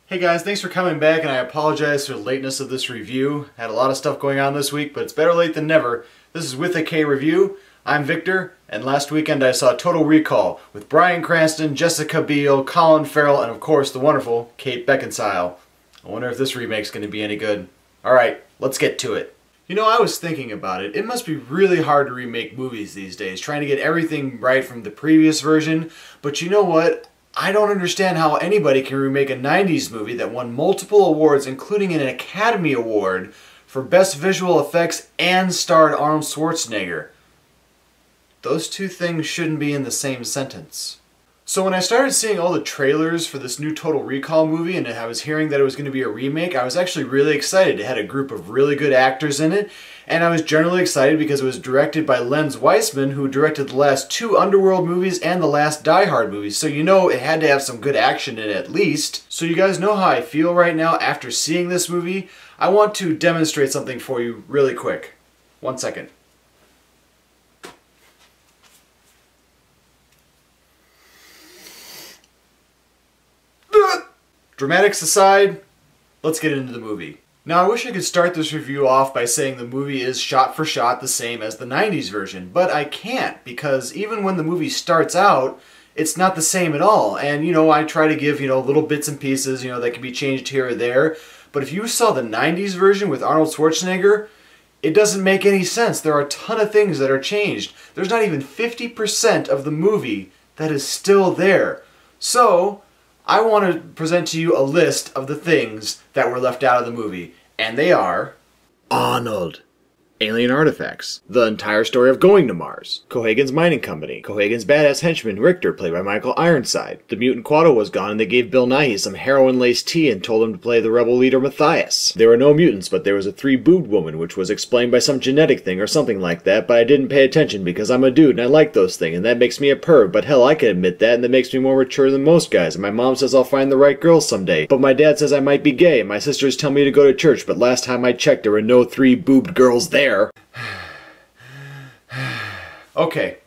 Hey guys, thanks for coming back, and I apologize for the lateness of this review. Had a lot of stuff going on this week, but it's better late than never. This is With a K Review. I'm Victor, and last weekend I saw Total Recall with Bryan Cranston, Jessica Biel, Colin Farrell, and of course the wonderful Kate Beckinsale. I wonder if this remake's going to be any good. Alright, let's get to it. You know, I was thinking about it. It must be really hard to remake movies these days, trying to get everything right from the previous version. But you know what? I don't understand how anybody can remake a 90s movie that won multiple awards, including an Academy Award for Best Visual Effects and starred Arnold Schwarzenegger. Those two things shouldn't be in the same sentence. So when I started seeing all the trailers for this new Total Recall movie and I was hearing that it was going to be a remake, I was actually really excited. It had a group of really good actors in it, and I was generally excited because it was directed by Len Wiseman, who directed the last two Underworld movies and the last Die Hard movies, so you know it had to have some good action in it at least. So you guys know how I feel right now after seeing this movie. I want to demonstrate something for you really quick. 1 second. Dramatics aside, let's get into the movie. Now, I wish I could start this review off by saying the movie is shot for shot the same as the 90s version, but I can't, because even when the movie starts out, it's not the same at all. And, you know, I try to give, little bits and pieces, that can be changed here or there. But if you saw the 90s version with Arnold Schwarzenegger, it doesn't make any sense. There are a ton of things that are changed. There's not even 50% of the movie that is still there. So I want to present to you a list of the things that were left out of the movie, and they are Arnold, alien artifacts, the entire story of going to Mars, Cohagen's mining company, Cohagen's badass henchman Richter, played by Michael Ironside, the mutant Quado was gone and they gave Bill Nighy some heroin-laced tea and told him to play the rebel leader Matthias. There were no mutants, but there was a three-boobed woman, which was explained by some genetic thing or something like that, but I didn't pay attention because I'm a dude and I like those things, and that makes me a perv, but hell, I can admit that, and that makes me more mature than most guys, and my mom says I'll find the right girl someday, but my dad says I might be gay, and my sisters tell me to go to church, but last time I checked there were no three-boobed girls there. Okay,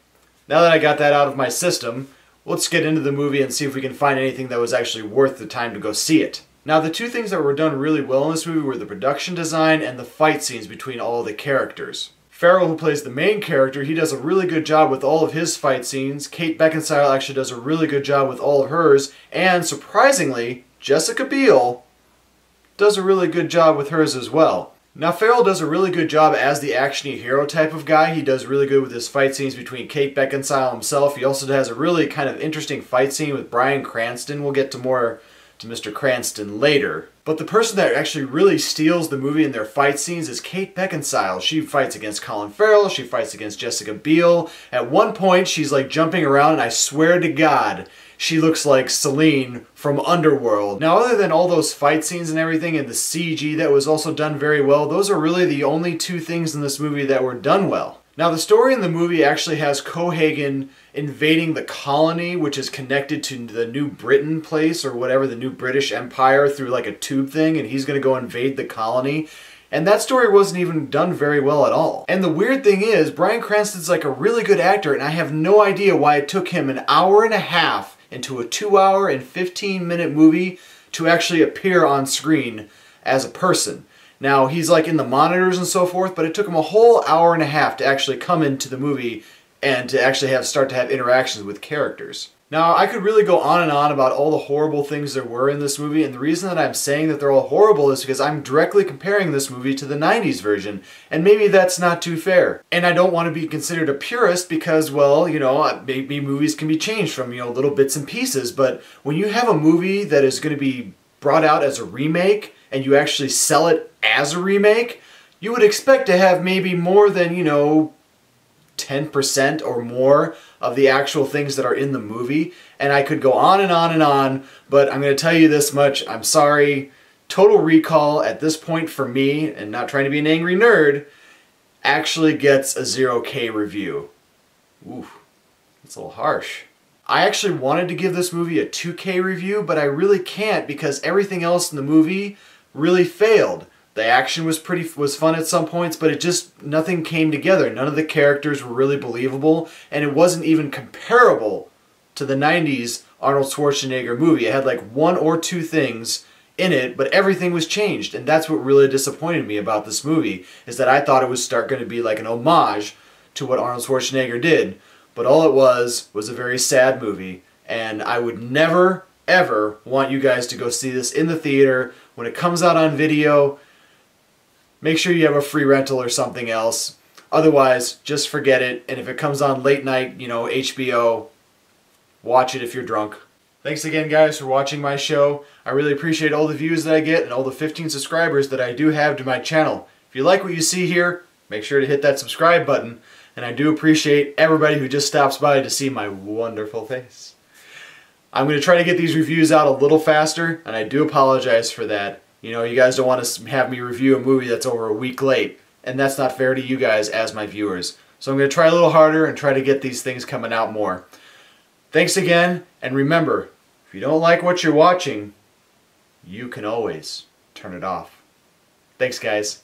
now that I got that out of my system, let's get into the movie and see if we can find anything that was actually worth the time to go see it. Now, the two things that were done really well in this movie were the production design and the fight scenes between all the characters. Farrell, who plays the main character, he does a really good job with all of his fight scenes. Kate Beckinsale actually does a really good job with all of hers, and surprisingly, Jessica Biel does a really good job with hers as well. Now, Farrell does a really good job as the action-y hero type of guy. He does really good with his fight scenes between Kate Beckinsale himself. He also has a really kind of interesting fight scene with Bryan Cranston. We'll get to more to Mr. Cranston later. But the person that actually really steals the movie in their fight scenes is Kate Beckinsale. She fights against Colin Farrell. She fights against Jessica Biel. At one point, she's like jumping around, and I swear to God, she looks like Celine from Underworld. Now, other than all those fight scenes and everything and the CG that was also done very well, those are really the only two things in this movie that were done well. Now, the story in the movie actually has Cohagen invading the colony, which is connected to the New Britain place or whatever, the New British Empire, through like a tube thing, and he's going to go invade the colony. And that story wasn't even done very well at all. And the weird thing is, Bryan Cranston's like a really good actor, and I have no idea why it took him an hour and a half into a 2-hour and 15-minute movie to actually appear on screen as a person. Now, he's like in the monitors and so forth, but it took him a whole hour and a half to actually come into the movie and to actually start to have interactions with characters. Now, I could really go on and on about all the horrible things there were in this movie, and the reason that I'm saying that they're all horrible is because I'm directly comparing this movie to the 90s version, and maybe that's not too fair. And I don't want to be considered a purist because, well, maybe movies can be changed from, little bits and pieces, but when you have a movie that is going to be brought out as a remake, and you actually sell it as a remake, you would expect to have maybe more than, 10% or more of the actual things that are in the movie. And I could go on and on and on, but I'm going to tell you this much. I'm sorry. Total Recall, at this point for me, and not trying to be an angry nerd, actually gets a 0K review. Ooh, that's a little harsh. I actually wanted to give this movie a 2K review, but I really can't because everything else in the movie really failed. The action was fun at some points, but nothing came together. None of the characters were really believable, and it wasn't even comparable to the 90s Arnold Schwarzenegger movie. It had like one or two things in it, but everything was changed, and that's what really disappointed me about this movie, is that I thought it was going to be like an homage to what Arnold Schwarzenegger did, but all it was a very sad movie, and I would never, ever want you guys to go see this in the theater. When it comes out on video, make sure you have a free rental or something else. Otherwise, just forget it, and if it comes on late night, you know, HBO, watch it if you're drunk. Thanks again, guys, for watching my show. I really appreciate all the views that I get and all the 15 subscribers that I do have to my channel. If you like what you see here, make sure to hit that subscribe button. And I do appreciate everybody who just stops by to see my wonderful face. I'm going to try to get these reviews out a little faster, and I do apologize for that. You know, you guys don't want to have me review a movie that's over a week late, and that's not fair to you guys as my viewers. So I'm going to try a little harder and try to get these things coming out more. Thanks again, and remember, if you don't like what you're watching, you can always turn it off. Thanks, guys.